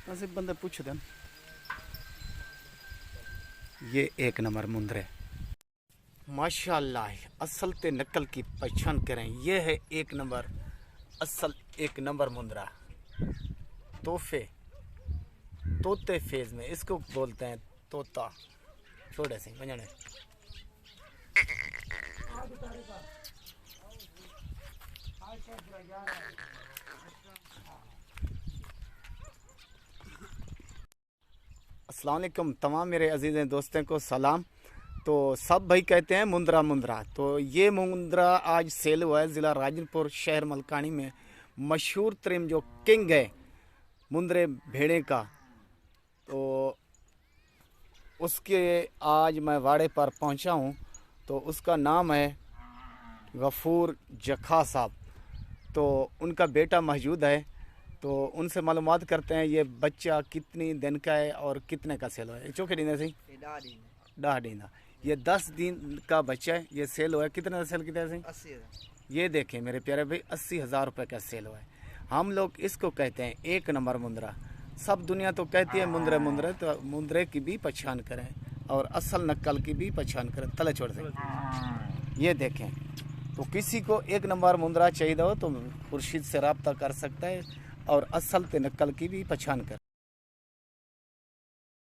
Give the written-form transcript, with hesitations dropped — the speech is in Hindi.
ऐसे बंदे पूछ दें। ये एक नंबर मुंदरे माशाल्लाह असल ते नकल की पहचान करें। ये है एक नंबर असल एक नंबर मुंदरा। तोहफे तोते फेज में इसको बोलते हैं, तोता छोटे से बंजने। अस्सलाम वालेकुम तमाम मेरे अजीज़ दोस्तों को सलाम। तो सब भाई कहते हैं मुंदरा मुंदरा, तो ये मुंदरा आज सेल हुआ है ज़िला राजनपुर शहर मलकानी में। मशहूर तरीन जो किंग है मुंदरे भेड़े का, तो उसके आज मैं वाड़े पर पहुंचा हूं। तो उसका नाम है गफूर जखा साहब। तो उनका बेटा मौजूद है, तो उनसे मालूमात करते हैं ये बच्चा कितनी दिन का है और कितने का सेल हुआ है। चौके डीना सही डाह डीना ये 10 दिन का बच्चा है। ये सेल हुआ है, कितने का सेल कितना सही? 80,000। ये देखें मेरे प्यारे भाई, 80,000 रुपये का सेल हुआ है। हम लोग इसको कहते हैं एक नंबर मुंदरा। सब दुनिया तो कहती है मुंदरे मुंदरे, तो मुंदरे की भी पहचान करें और असल नकल की भी पहचान करें। तले छोड़ से ये देखें। तो किसी को एक नंबर मुंदरा चाहिए हो तो खुर्शीद से रब्ता कर सकता है और असल ते नकल की भी पहचान करें।